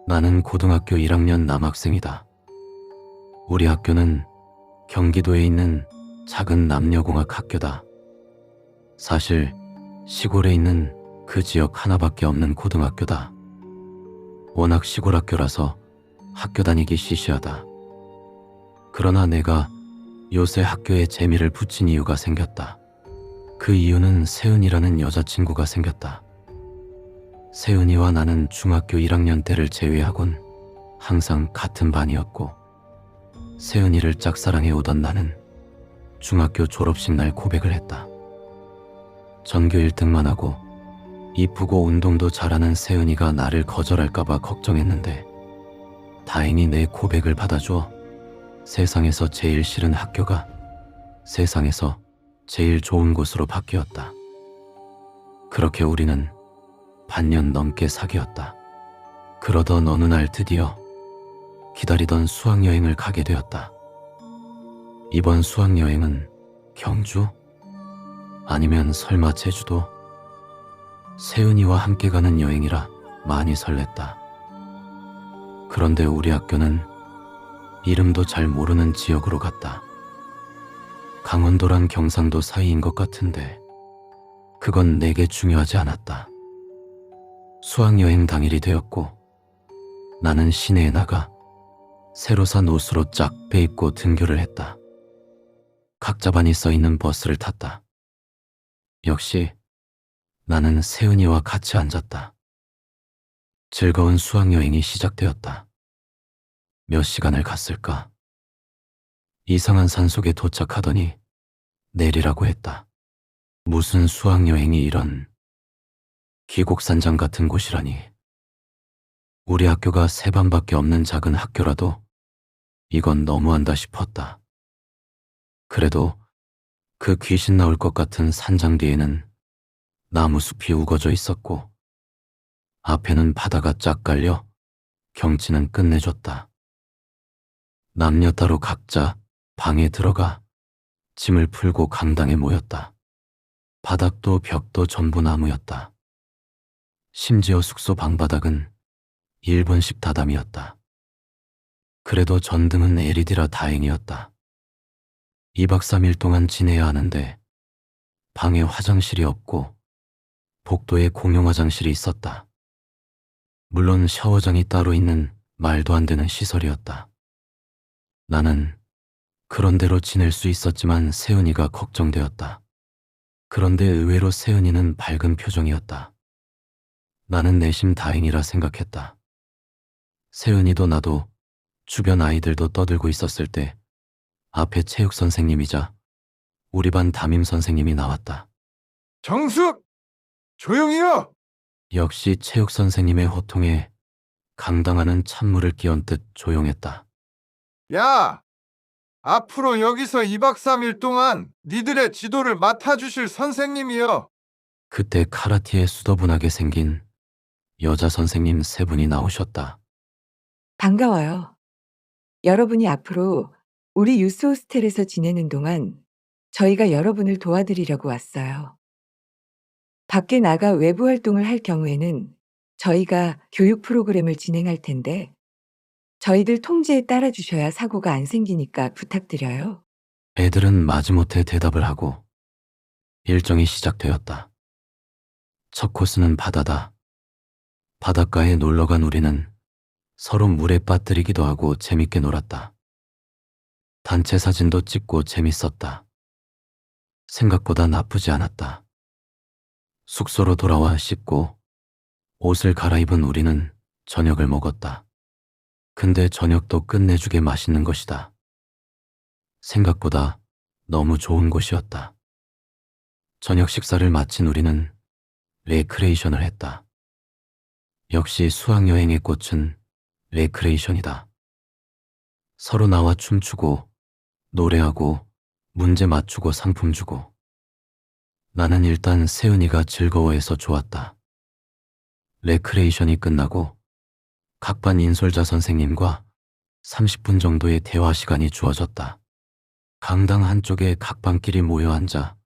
나는 고등학교 1학년 남학생이다. 우리 학교는 경기도에 있는 작은 남녀공학 학교다. 사실 시골에 있는 그 지역 하나밖에 없는 고등학교다. 워낙 시골 학교라서 학교 다니기 시시하다. 그러나 내가 요새 학교에 재미를 붙인 이유가 생겼다. 그 이유는 세은이라는 여자친구가 생겼다. 세은이와 나는 중학교 1학년 때를 제외하곤 항상 같은 반이었고, 세은이를 짝사랑해오던 나는 중학교 졸업식 날 고백을 했다. 전교 1등만 하고 이쁘고 운동도 잘하는 세은이가 나를 거절할까봐 걱정했는데, 다행히 내 고백을 받아줘 세상에서 제일 싫은 학교가 세상에서 제일 좋은 곳으로 바뀌었다. 그렇게 우리는 반년 넘게 사귀었다. 그러던 어느 날 드디어 기다리던 수학여행을 가게 되었다. 이번 수학여행은 경주? 아니면 설마 제주도? 세은이와 함께 가는 여행이라 많이 설렜다. 그런데 우리 학교는 이름도 잘 모르는 지역으로 갔다. 강원도랑 경상도 사이인 것 같은데 그건 내게 중요하지 않았다. 수학여행 당일이 되었고, 나는 시내에 나가 새로 산 옷으로 쫙 빼입고 등교를 했다. 각자 반이 써있는 버스를 탔다. 역시 나는 세은이와 같이 앉았다. 즐거운 수학여행이 시작되었다. 몇 시간을 갔을까? 이상한 산속에 도착하더니 내리라고 했다. 무슨 수학여행이 이런 귀곡산장 같은 곳이라니. 우리 학교가 세 반밖에 없는 작은 학교라도 이건 너무한다 싶었다. 그래도 그 귀신 나올 것 같은 산장 뒤에는 나무 숲이 우거져 있었고, 앞에는 바다가 쫙 깔려 경치는 끝내줬다. 남녀 따로 각자 방에 들어가 짐을 풀고 강당에 모였다. 바닥도 벽도 전부 나무였다. 심지어 숙소 방바닥은 일본식 다담이었다. 그래도 전등은 LED라 다행이었다. 2박 3일 동안 지내야 하는데 방에 화장실이 없고 복도에 공용 화장실이 있었다. 물론 샤워장이 따로 있는 말도 안 되는 시설이었다. 나는 그런 대로 지낼 수 있었지만 세은이가 걱정되었다. 그런데 의외로 세은이는 밝은 표정이었다. 나는 내심 다행이라 생각했다. 세은이도 나도 주변 아이들도 떠들고 있었을 때 앞에 체육 선생님이자 우리 반 담임 선생님이 나왔다. 정숙! 조용히요! 역시 체육 선생님의 호통에 강당하는 찬물을 끼얹듯 조용했다. 야! 앞으로 여기서 2박 3일 동안 니들의 지도를 맡아주실 선생님이요. 그때 카라티에 수더분하게 생긴 여자 선생님 세 분이 나오셨다. 반가워요. 여러분이 앞으로 우리 유스 호스텔에서 지내는 동안 저희가 여러분을 도와드리려고 왔어요. 밖에 나가 외부 활동을 할 경우에는 저희가 교육 프로그램을 진행할 텐데 저희들 통제에 따라 주셔야 사고가 안 생기니까 부탁드려요. 애들은 마지못해 대답을 하고 일정이 시작되었다. 첫 코스는 바다다. 바닷가에 놀러간 우리는 서로 물에 빠뜨리기도 하고 재밌게 놀았다. 단체 사진도 찍고 재밌었다. 생각보다 나쁘지 않았다. 숙소로 돌아와 씻고 옷을 갈아입은 우리는 저녁을 먹었다. 근데 저녁도 끝내주게 맛있는 것이다. 생각보다 너무 좋은 곳이었다. 저녁 식사를 마친 우리는 레크레이션을 했다. 역시 수학여행의 꽃은 레크레이션이다. 서로 나와 춤추고 노래하고 문제 맞추고 상품 주고. 나는 일단 세은이가 즐거워해서 좋았다. 레크레이션이 끝나고 각 반 인솔자 선생님과 30분 정도의 대화 시간이 주어졌다. 강당 한쪽에 각 반끼리 모여 앉아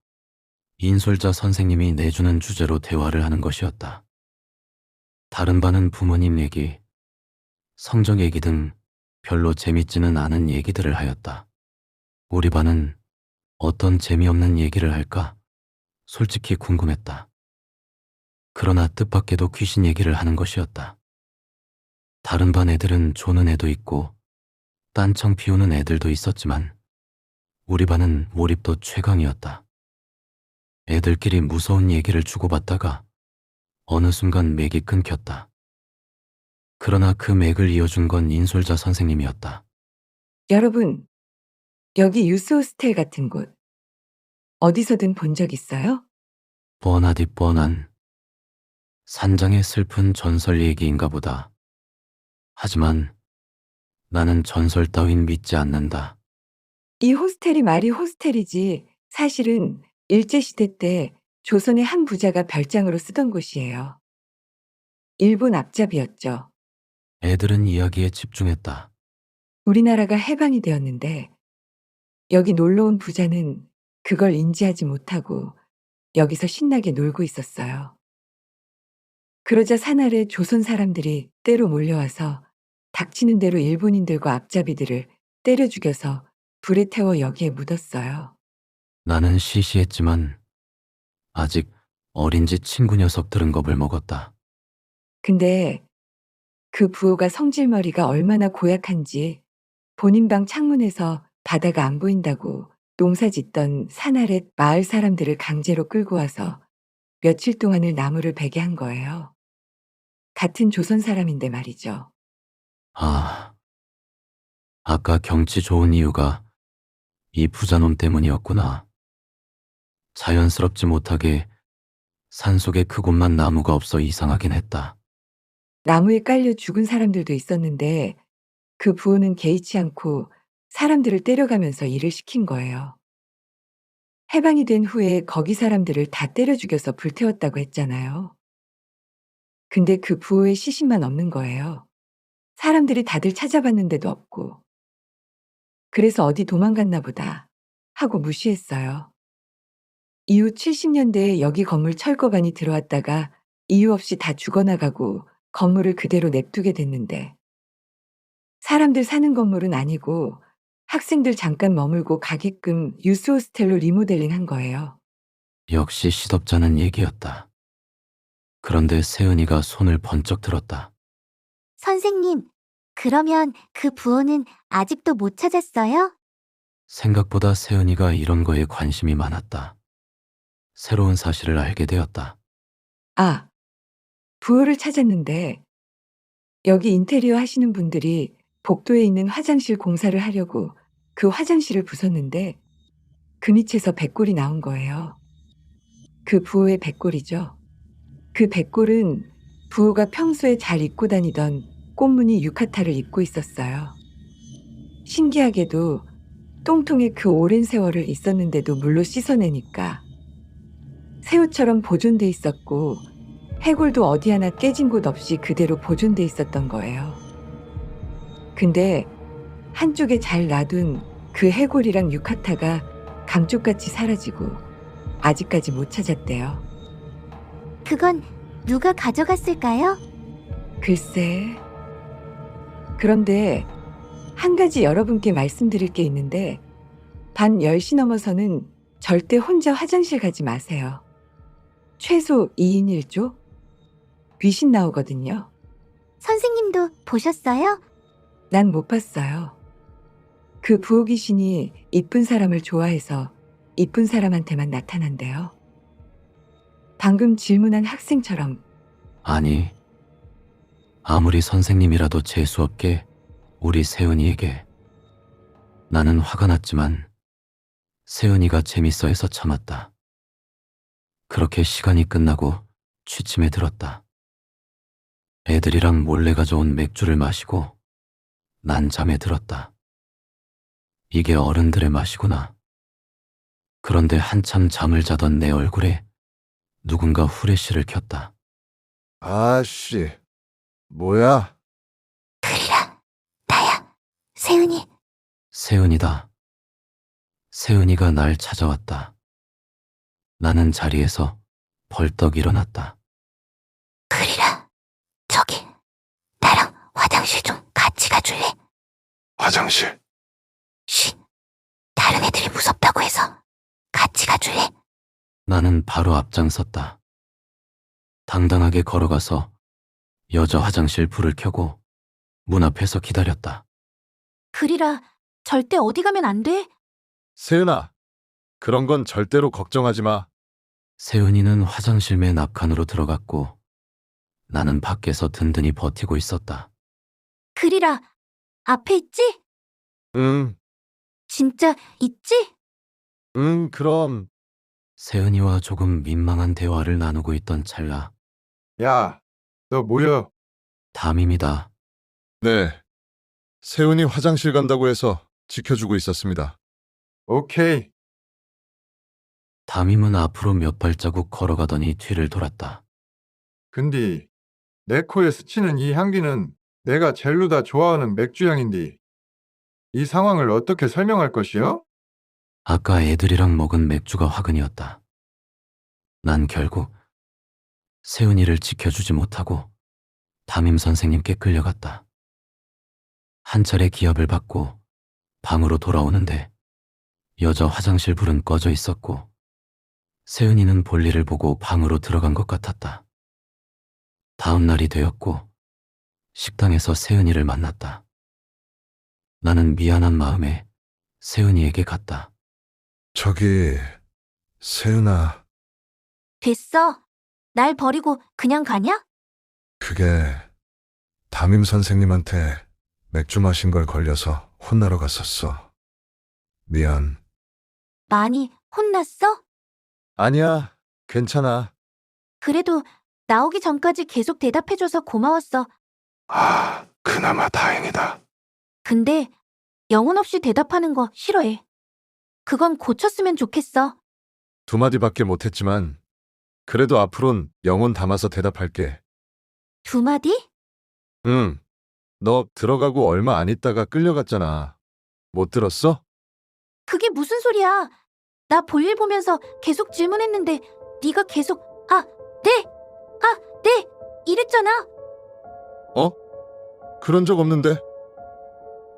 인솔자 선생님이 내주는 주제로 대화를 하는 것이었다. 다른 반은 부모님 얘기, 성적 얘기 등 별로 재밌지는 않은 얘기들을 하였다. 우리 반은 어떤 재미없는 얘기를 할까 솔직히 궁금했다. 그러나 뜻밖에도 귀신 얘기를 하는 것이었다. 다른 반 애들은 조는 애도 있고 딴청 피우는 애들도 있었지만 우리 반은 몰입도 최강이었다. 애들끼리 무서운 얘기를 주고받다가 어느 순간 맥이 끊겼다. 그러나 그 맥을 이어준 건 인솔자 선생님이었다. 여러분, 여기 유스 호스텔 같은 곳 어디서든 본 적 있어요? 뻔하디 뻔한 산장의 슬픈 전설 얘기인가 보다. 하지만 나는 전설 따윈 믿지 않는다. 이 호스텔이 말이 호스텔이지 사실은 일제시대 때 조선의 한 부자가 별장으로 쓰던 곳이에요. 일본 앞잡이였죠. 애들은 이야기에 집중했다. 우리나라가 해방이 되었는데 여기 놀러 온 부자는 그걸 인지하지 못하고 여기서 신나게 놀고 있었어요. 그러자 사날에 조선 사람들이 때로 몰려와서 닥치는 대로 일본인들과 앞잡이들을 때려 죽여서 불에 태워 여기에 묻었어요. 나는 시시했지만 아직 어린지 친구 녀석들은 겁을 먹었다. 근데 그 부호가 성질머리가 얼마나 고약한지 본인 방 창문에서 바다가 안 보인다고 농사 짓던 산아래 마을 사람들을 강제로 끌고 와서 며칠 동안을 나무를 베게 한 거예요. 같은 조선 사람인데 말이죠. 아, 아까 경치 좋은 이유가 이 부자놈 때문이었구나. 자연스럽지 못하게 산속에 그곳만 나무가 없어 이상하긴 했다. 나무에 깔려 죽은 사람들도 있었는데 그 부호는 개의치 않고 사람들을 때려가면서 일을 시킨 거예요. 해방이 된 후에 거기 사람들을 다 때려 죽여서 불태웠다고 했잖아요. 근데 그 부호의 시신만 없는 거예요. 사람들이 다들 찾아봤는데도 없고. 그래서 어디 도망갔나 보다 하고 무시했어요. 이후 70년대에 여기 건물 철거반이 들어왔다가 이유 없이 다 죽어나가고 건물을 그대로 냅두게 됐는데 사람들 사는 건물은 아니고 학생들 잠깐 머물고 가게끔 유스 호스텔로 리모델링 한 거예요. 역시 시덥잖은 얘기였다. 그런데 세은이가 손을 번쩍 들었다. 선생님, 그러면 그 부호는 아직도 못 찾았어요? 생각보다 세은이가 이런 거에 관심이 많았다. 새로운 사실을 알게 되었다. 아, 부호를 찾았는데 여기 인테리어 하시는 분들이 복도에 있는 화장실 공사를 하려고 그 화장실을 부쉈는데 그 밑에서 백골이 나온 거예요. 그 부호의 백골이죠. 그 백골은 부호가 평소에 잘 입고 다니던 꽃무늬 유카타를 입고 있었어요. 신기하게도 똥통에 그 오랜 세월을 있었는데도 물로 씻어내니까 새 옷처럼 보존돼 있었고 해골도 어디 하나 깨진 곳 없이 그대로 보존돼 있었던 거예요. 근데 한쪽에 잘 놔둔 그 해골이랑 유카타가 감쪽같이 사라지고 아직까지 못 찾았대요. 그건 누가 가져갔을까요? 글쎄. 그런데 한 가지 여러분께 말씀드릴 게 있는데 밤 10시 넘어서는 절대 혼자 화장실 가지 마세요. 최소 2인 1조? 귀신 나오거든요. 선생님도 보셨어요? 난 못 봤어요. 그 부호 귀신이 이쁜 사람을 좋아해서 이쁜 사람한테만 나타난대요. 방금 질문한 학생처럼. 아니, 아무리 선생님이라도 재수없게 우리 세은이에게. 나는 화가 났지만 세은이가 재밌어 해서 참았다. 그렇게 시간이 끝나고 취침에 들었다. 애들이랑 몰래 가져온 맥주를 마시고 난 잠에 들었다. 이게 어른들의 맛이구나. 그런데 한참 잠을 자던 내 얼굴에 누군가 후레쉬를 켰다. 아씨, 뭐야? 그리라, 나야, 세은이. 세은이다. 세은이가 날 찾아왔다. 나는 자리에서 벌떡 일어났다. 그리라, 저기 나랑 화장실 좀 화장실. 쉿. 다른 애들이 무섭다고 해서 같이 가줄래? 나는 바로 앞장섰다. 당당하게 걸어가서 여자 화장실 불을 켜고 문 앞에서 기다렸다. 그리라, 절대 어디 가면 안 돼. 세은아, 그런 건 절대로 걱정하지 마. 세은이는 화장실 맨 앞칸으로 들어갔고 나는 밖에서 든든히 버티고 있었다. 그리라, 앞에 있지? 응, 진짜 있지? 응, 그럼. 세은이와 조금 민망한 대화를 나누고 있던 찰나 야, 너 뭐야? 담임이다. 네. 세은이 화장실 간다고 해서 지켜주고 있었습니다. 오케이. 담임은 앞으로 몇 발자국 걸어가더니 뒤를 돌았다. 근데 내 코에 스치는 이 향기는 내가 젤루다 좋아하는 맥주 향인데 이 상황을 어떻게 설명할 것이요? 아까 애들이랑 먹은 맥주가 화근이었다. 난 결국 세은이를 지켜주지 못하고 담임 선생님께 끌려갔다. 한 차례 기합을 받고 방으로 돌아오는데 여자 화장실 불은 꺼져 있었고 세은이는 볼일을 보고 방으로 들어간 것 같았다. 다음 날이 되었고 식당에서 세은이를 만났다. 나는 미안한 마음에 세은이에게 갔다. 저기, 세은아, 됐어. 날 버리고 그냥 가냐? 그게 담임 선생님한테 맥주 마신 걸 걸려서 혼나러 갔었어. 미안. 많이 혼났어? 아니야, 괜찮아. 그래도 나오기 전까지 계속 대답해줘서 고마웠어. 아, 그나마 다행이다. 근데 영혼 없이 대답하는 거 싫어해. 그건 고쳤으면 좋겠어. 두 마디밖에 못했지만 그래도 앞으론 영혼 담아서 대답할게. 두 마디? 응. 너 들어가고 얼마 안 있다가 끌려갔잖아. 못 들었어? 그게 무슨 소리야? 나 볼일 보면서 계속 질문했는데 네가 계속 네! 네! 이랬잖아. 그런 적 없는데.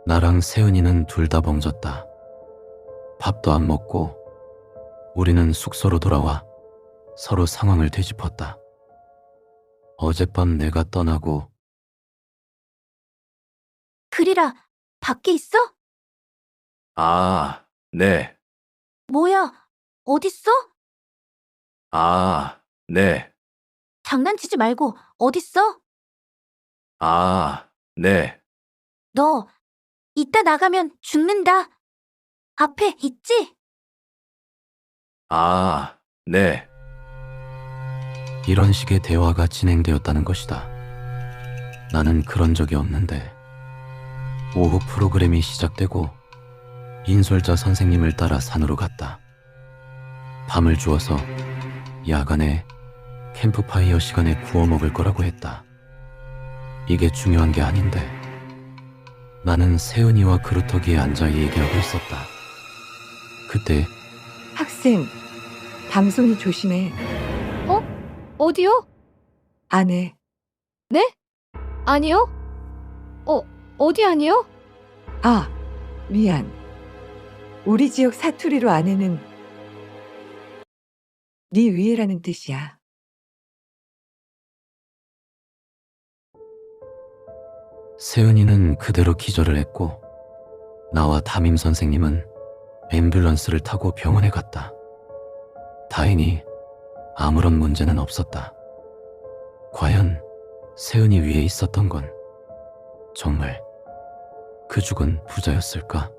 나랑 세은이는 둘 다 멍졌다. 밥도 안 먹고 우리는 숙소로 돌아와 서로 상황을 되짚었다. 어젯밤 내가 떠나고 그리라, 밖에 있어? 아, 네. 뭐야, 어딨어? 아, 네. 장난치지 말고 어딨어? 아, 네. 너 이따 나가면 죽는다. 앞에 있지? 아, 네. 이런 식의 대화가 진행되었다는 것이다. 나는 그런 적이 없는데 오후 프로그램이 시작되고 인솔자 선생님을 따라 산으로 갔다. 밤을 주어서 야간에 캠프파이어 시간에 구워 먹을 거라고 했다. 이게 중요한 게 아닌데 나는 세은이와 그루터기에 앉아 얘기하고 있었다. 그때 학생, 방송이 조심해. 어디요? 안에. 아니요? 어디 아니요? 아, 미안. 우리 지역 사투리로 아내는 네 위에라는 뜻이야. 세은이는 그대로 기절을 했고 나와 담임 선생님은 앰뷸런스를 타고 병원에 갔다. 다행히 아무런 문제는 없었다. 과연 세은이 위에 있었던 건 정말 그 죽은 부자였을까?